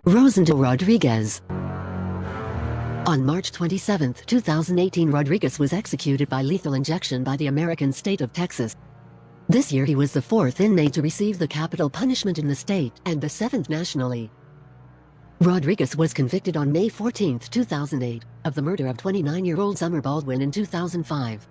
Rosendo Rodriguez. On March 27, 2018, Rodriguez was executed by lethal injection by the American state of Texas. This year he was the fourth inmate to receive the capital punishment in the state and the seventh nationally. Rodriguez was convicted on May 14, 2008, of the murder of 29-year-old Summer Baldwin in 2005.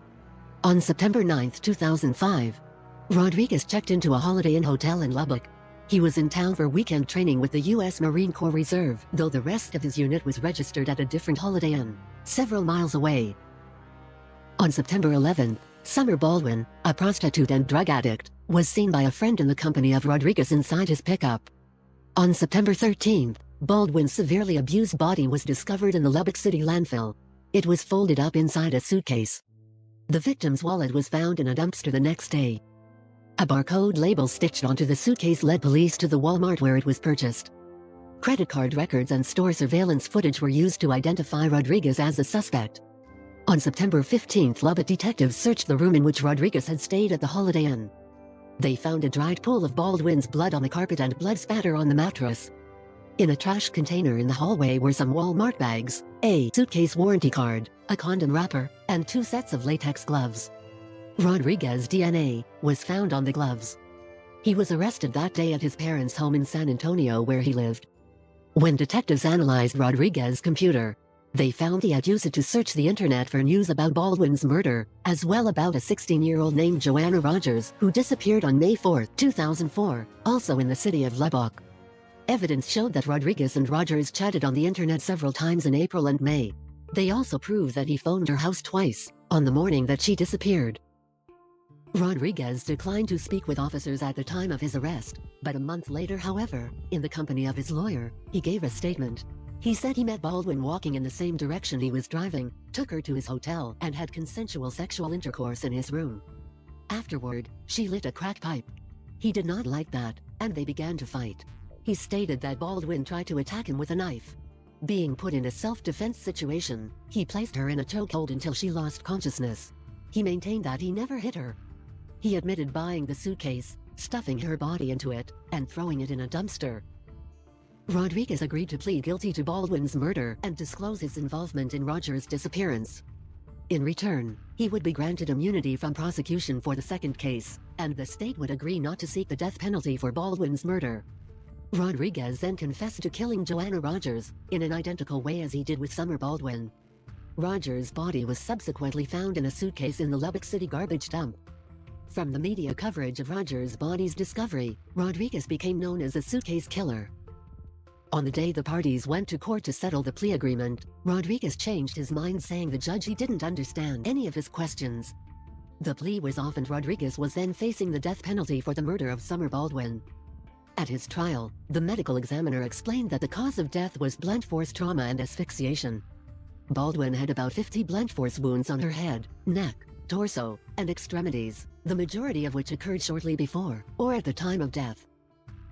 On September 9, 2005, Rodriguez checked into a Holiday Inn hotel in Lubbock. He was in town for weekend training with the U.S. Marine Corps Reserve, though the rest of his unit was registered at a different Holiday Inn, several miles away. On September 11, Summer Baldwin, a prostitute and drug addict, was seen by a friend in the company of Rodriguez inside his pickup. On September 13, Baldwin's severely abused body was discovered in the Lubbock City landfill. It was folded up inside a suitcase. The victim's wallet was found in a dumpster the next day. A barcode label stitched onto the suitcase led police to the Walmart where it was purchased. Credit card records and store surveillance footage were used to identify Rodriguez as the suspect. On September 15, Lubbock detectives searched the room in which Rodriguez had stayed at the Holiday Inn. They found a dried pool of Baldwin's blood on the carpet and blood spatter on the mattress. In a trash container in the hallway were some Walmart bags, a suitcase warranty card, a condom wrapper, and 2 sets of latex gloves. Rodriguez's DNA was found on the gloves. He was arrested that day at his parents' home in San Antonio where he lived. When detectives analyzed Rodriguez's computer, they found he had used it to search the internet for news about Baldwin's murder, as well about a 16-year-old named Joanna Rogers who disappeared on May 4, 2004, also in the city of Lubbock. Evidence showed that Rodriguez and Rogers chatted on the internet several times in April and May. They also proved that he phoned her house twice, on the morning that she disappeared. Rodriguez declined to speak with officers at the time of his arrest, but a month later, however, in the company of his lawyer, he gave a statement. He said he met Baldwin walking in the same direction he was driving, took her to his hotel, and had consensual sexual intercourse in his room. Afterward, she lit a crack pipe. He did not like that, and they began to fight. He stated that Baldwin tried to attack him with a knife. Being put in a self-defense situation, he placed her in a chokehold until she lost consciousness. He maintained that he never hit her. He admitted buying the suitcase, stuffing her body into it, and throwing it in a dumpster. Rodriguez agreed to plead guilty to Baldwin's murder and disclose his involvement in Rogers' disappearance. In return, he would be granted immunity from prosecution for the second case, and the state would agree not to seek the death penalty for Baldwin's murder. Rodriguez then confessed to killing Joanna Rogers, in an identical way as he did with Summer Baldwin. Rogers' body was subsequently found in a suitcase in the Lubbock City garbage dump. From the media coverage of Rogers' body's discovery, Rodriguez became known as the suitcase killer. On the day the parties went to court to settle the plea agreement, Rodriguez changed his mind, saying the judge he didn't understand any of his questions. The plea was off and Rodriguez was then facing the death penalty for the murder of Summer Baldwin. At his trial, the medical examiner explained that the cause of death was blunt force trauma and asphyxiation. Baldwin had about 50 blunt force wounds on her head, neck, torso, and extremities, the majority of which occurred shortly before, or at the time of death.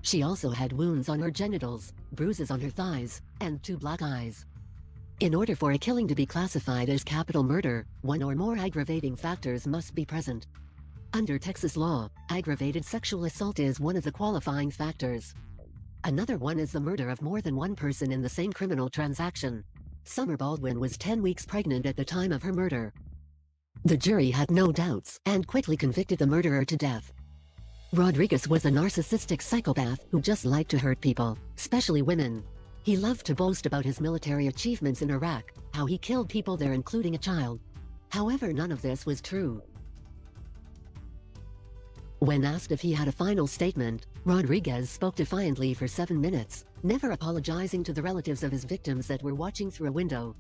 She also had wounds on her genitals, bruises on her thighs, and 2 black eyes. In order for a killing to be classified as capital murder, 1 or more aggravating factors must be present. Under Texas law, aggravated sexual assault is one of the qualifying factors. Another one is the murder of more than one person in the same criminal transaction. Summer Baldwin was 10 weeks pregnant at the time of her murder. The jury had no doubts and quickly convicted the murderer to death. Rodriguez was a narcissistic psychopath who just liked to hurt people, especially women. He loved to boast about his military achievements in Iraq, how he killed people there including a child. However, none of this was true. When asked if he had a final statement, Rodriguez spoke defiantly for 7 minutes, never apologizing to the relatives of his victims that were watching through a window.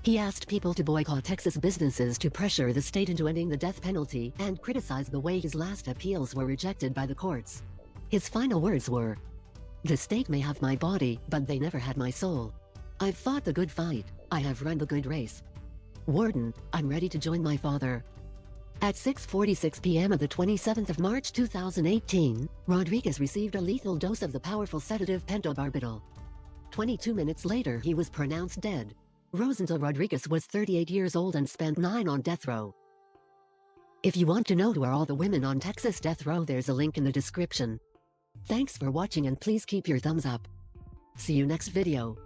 He asked people to boycott Texas businesses to pressure the state into ending the death penalty and criticized the way his last appeals were rejected by the courts. His final words were, "The state may have my body, but they never had my soul. I've fought the good fight, I have run the good race. Warden, I'm ready to join my father." At 6:46 p.m. of the 27th of March 2018, Rodriguez received a lethal dose of the powerful sedative pentobarbital. 22 minutes later he was pronounced dead. Rosendo Rodriguez was 38 years old and spent 9 on death row. If you want to know who are all the women on Texas death row, there's a link in the description. Thanks for watching and please keep your thumbs up. See you next video.